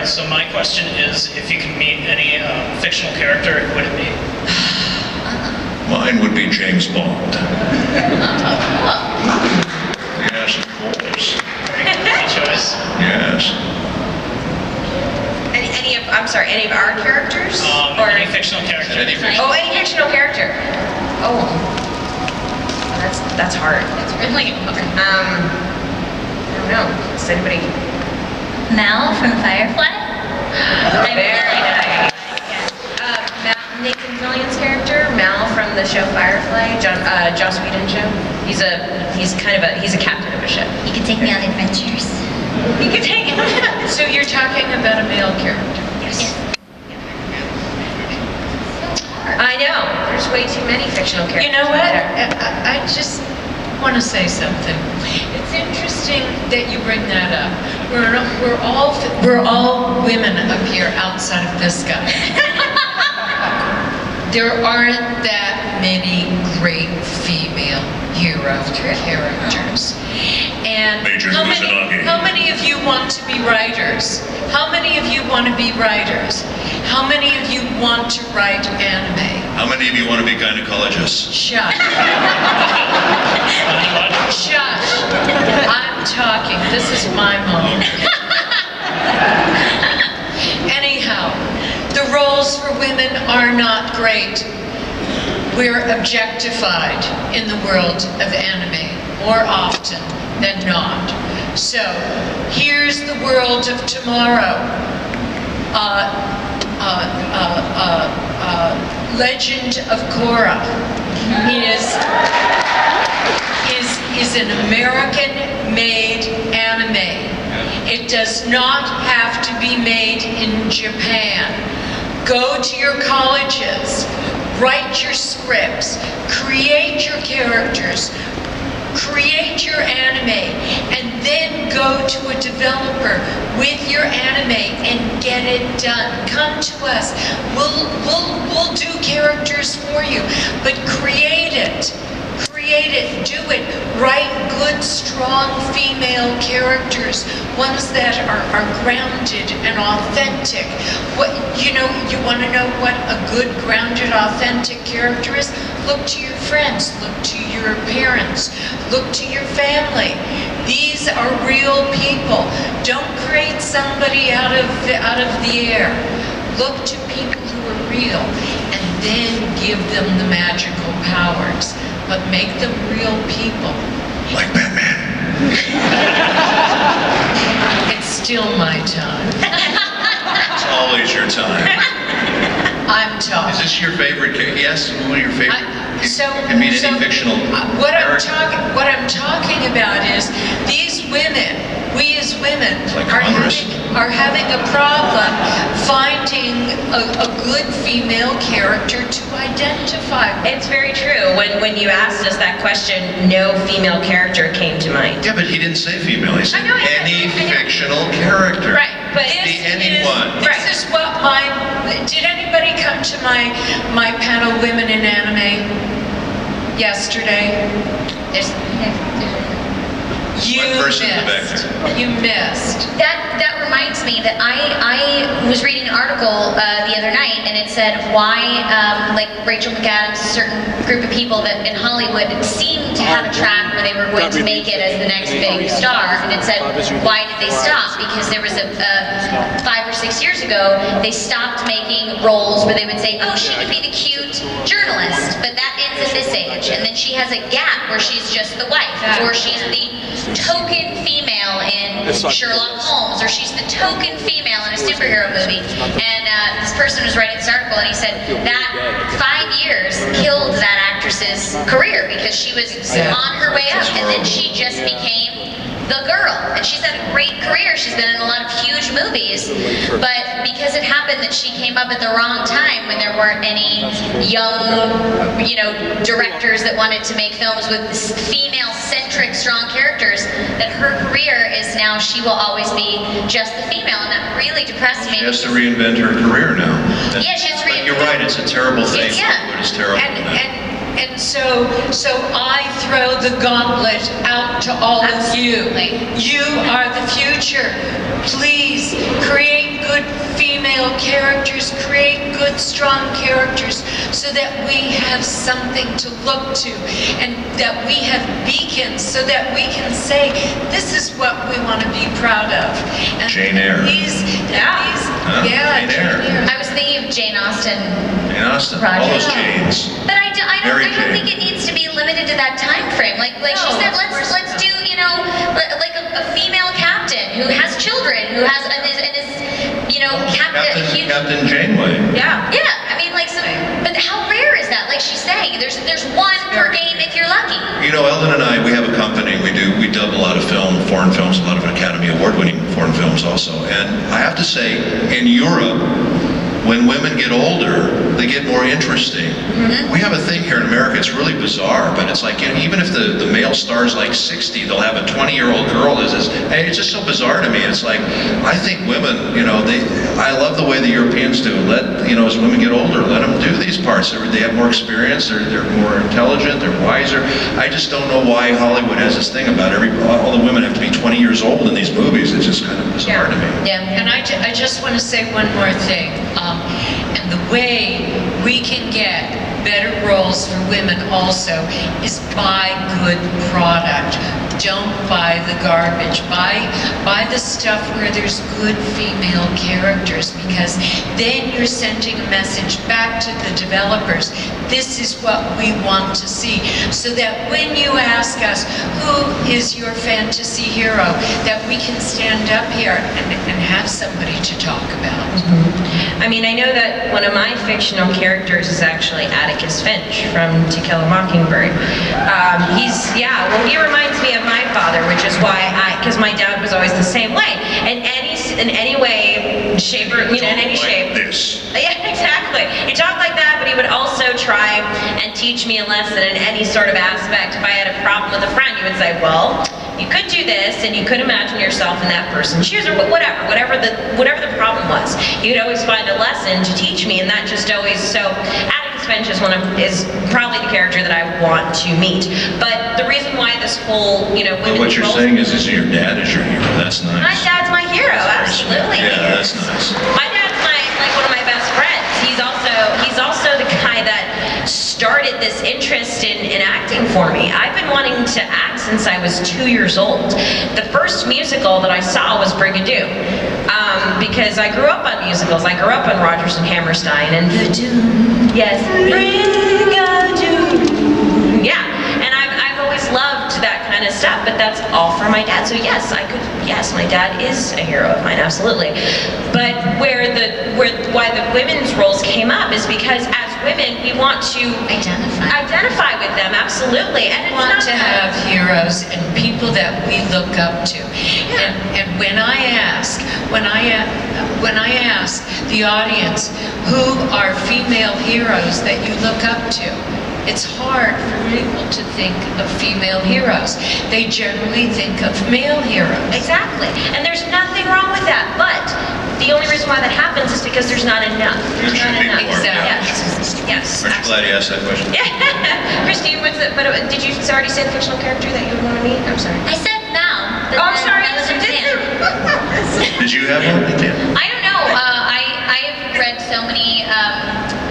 right, so my question is, if you could meet any fictional character, who would it be? Mine would be James Bond. Yes, of course. Good choice. Yes. Any of our characters? Or any fictional character. Any fictional. Oh, any fictional character. Oh, that's hard. It's really hard. I don't know. Does anybody? Mel from Firefly? Very nice. Nathan Fillion's character, Mal from the show Firefly, Joss Whedon show. He's a captain of a ship. You could take me on adventures. He could take him. So you're talking about a male character? Yes. I know. There's way too many fictional characters. You know what? out there. I just want to say something. It's interesting that you bring that up. We're all women up here outside of this guy. There aren't that many great female hero characters. And Major how Kusanagi. many of you want to be writers? How many of you want to be writers? How many of you want to write anime? How many of you want to be gynecologists? Shush. Shush. I'm talking. This is my moment. Anyhow, the roles for women are not great. We're objectified in the world of anime more often than not. So, here's the world of tomorrow. Legend of Korra is an American-made anime. It does not have to be made in Japan. Go to your colleges, write your scripts, create your characters, create your anime, and then go to a developer with your anime and get it done. Come to us. We'll do characters for you, but create it. Create it, do it. Write good, strong female characters, ones that are grounded and authentic. You want to know what a good, grounded, authentic character is? Look to your friends, look to your parents, look to your family. These are real people. Don't create somebody out of the air. Look to people who are real, and then give them the magical powers. But make them real people. Like Batman. It's still my time. It's always your time. I'm talking. Is this your favorite character? Yes, one of your favorite. You can meet any fictional what character. I'm talking about is these women, we as women, Like are having a problem finding a good female character to identify with. It's very true. When you asked us that question, no female character came to mind. Yeah, but he didn't say female. He said I know, any I know. fictional character. Right, but Be anyone. This is what did anybody come to my panel, Women in Anime, yesterday? You One person in the back missed. there. You missed. That reminds me that I was reading an article the other night, and it said why like Rachel McAdams, a certain group of people that in Hollywood seemed to have a track where they were going to make it as the next big star, and it said why did they stop? Because there was a 5 or 6 years ago they stopped making roles where they would say, oh, she could be the cute journalist, but that ends at this age, and then she has a gap where she's just the wife, or she's the token female in Sherlock Holmes, or she's the token female in a superhero movie. And this person was writing this article, and he said that 5 years killed that actress's career because she was on her way up, and then she just became the girl. And she's had a great career. She's been in a lot of huge movies, but because it happened that she came up at the wrong time when there weren't any young, directors that wanted to make films with female-centric, strong characters, that her career is now she will always be just the female, and that really depressed me. She has to reinvent her career now. Yeah, she has to But you're right, it's a terrible thing. Yeah. It's terrible. And so I throw the gauntlet out to all of you. Absolutely. You are the future. Please create good good female characters, create good, strong characters, so that we have something to look to, and that we have beacons, so that we can say, this is what we want to be proud of. And Jane Eyre. Jane Eyre. I was thinking of Jane Austen. Jane Austen, all those Janes. But I don't Mary Jane. think it needs to be limited to that time frame. Like she No, said, of course let's not. do, you know, like a female captain who has children, who has and is you know, Captain Janeway. Yeah. Yeah, I mean, like, so, but how rare is that? Like she's saying, there's one per game if you're lucky. You know, Ellyn and I, we have a company. We dub a lot of foreign films, a lot of Academy Award-winning foreign films also. And I have to say, in Europe, when women get older, they get more interesting. We have a thing here in America, it's really bizarre, but it's like, you know, even if the male star's like 60, they'll have a 20-year-old girl as this. Hey, it's just so bizarre to me. It's like, I think women, you know, I love the way the Europeans do. You know, as women get older, let them do these parts. They have more experience, they're more intelligent, they're wiser. I just don't know why Hollywood has this thing about all the women have to be 20 years old in these movies. It's just kind of bizarre to me. Yeah. And I just want to say one more thing. And the way we can get better roles for women also is buy good product. Don't buy the garbage. Buy the stuff where there's good female characters, because then you're sending a message back to the developers. This is what we want to see. So that when you ask us, who is your fantasy hero, that we can stand up here and have somebody to talk about. I mean, I know that one of my fictional characters is actually Atticus Finch from To Kill a Mockingbird. He reminds me of my father, which is why because my dad was always the same way. In any way, shape, or, you know, in any shape. This. Yeah, exactly. He talked like that, but he would also try and teach me a lesson in any sort of aspect. If I had a problem with a friend, he would say, well, you could do this, and you could imagine yourself in that person's shoes, or whatever the problem was. He would always find a lesson to teach me, and that just always, so Atticus Finch is probably the character that I want to meet. But the reason why this whole, you know, But what you're saying is your dad is your hero. That's nice. My dad's my hero, absolutely. Yeah, that's nice. My dad's like one of my best friends. He's also the guy that started this interest in acting for me. I've been wanting to act since I was 2 years old. The first musical that I saw was Brigadoon, because I grew up on musicals. I grew up on Rodgers and Hammerstein and the Doom. Yes, Brigadoon. Yeah, and I've always loved that kind of stuff. But that's all for my dad. So yes, my dad is a hero of mine, absolutely. But why the women's roles came up is because as women, we want to identify with them, absolutely. And We want to have heroes and people that we look up to. And when I ask the audience, who are female heroes that you look up to, it's hard for people to think of female heroes. They generally think of male heroes. Exactly. And there's nothing wrong with that. But the only reason why that happens is because there's not enough. There's There not should be enough. more, yeah. Yes. Aren't you glad you asked that question? Christy, did you already say the fictional character that you would want to meet? I'm sorry. I said Mal. Oh, I'm sorry. That was You in did Sam. Did you have one? I don't know. I have read so many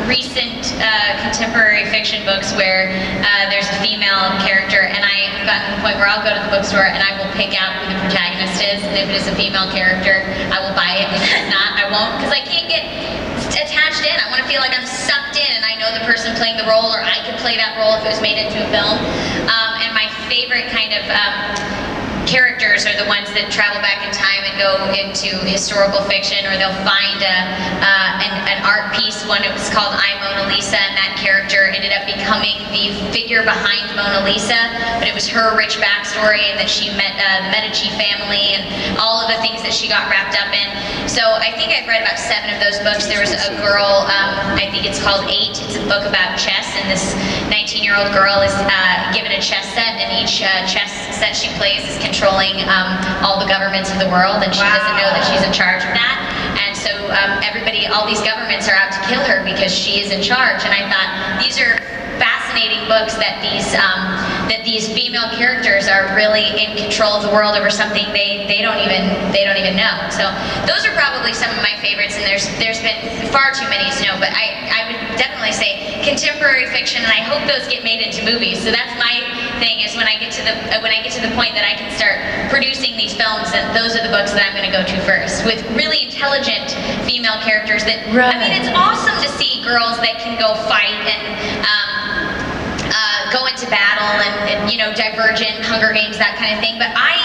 recent contemporary fiction books where there's a female character, and I have gotten to the point where I'll go to the bookstore and I will pick out who the protagonist is, and if it is a female character, I will buy it, and if it's not, I won't, because I can't get attached in. I want to feel like I'm sucked in, and I know the person playing the role, or I could play that role if it was made into a film. And my favorite kind of characters are the ones that travel back in time and go into historical fiction, or they'll find an art piece. One, it was called I, Mona Lisa, and that character ended up becoming the figure behind Mona Lisa, but it was her rich backstory, and that she met the Medici family and all of the things that she got wrapped up in. So I think I've read about 7 of those books. There was a girl, I think it's called 8. It's a book about chess, and this 19-year-old girl is given a chess set, and each chess set she plays is controlling all the governments of the world, and she doesn't know that she's in charge of that. And so all these governments are out to kill her because she is in charge. And I thought, these are fascinating books that these that these female characters are really in control of the world over something they don't even know. So those are probably some of my favorites, and there's been far too many to know, but I would definitely say contemporary fiction, and I hope those get made into movies. So that's my thing, is when I get to the point that I can start producing these films, and those are the books that I'm going to go to first, with really intelligent female characters that, I mean, it's awesome to see girls that can go fight and go into battle and you know, Divergent, Hunger Games, that kind of thing, but I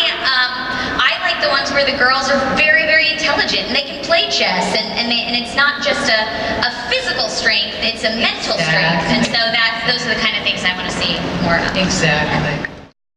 like the ones where the girls are very, very intelligent and they can play chess, and it's not just a physical strength, it's a mental strength, and so those are the kind of things I want to see more of. Exactly.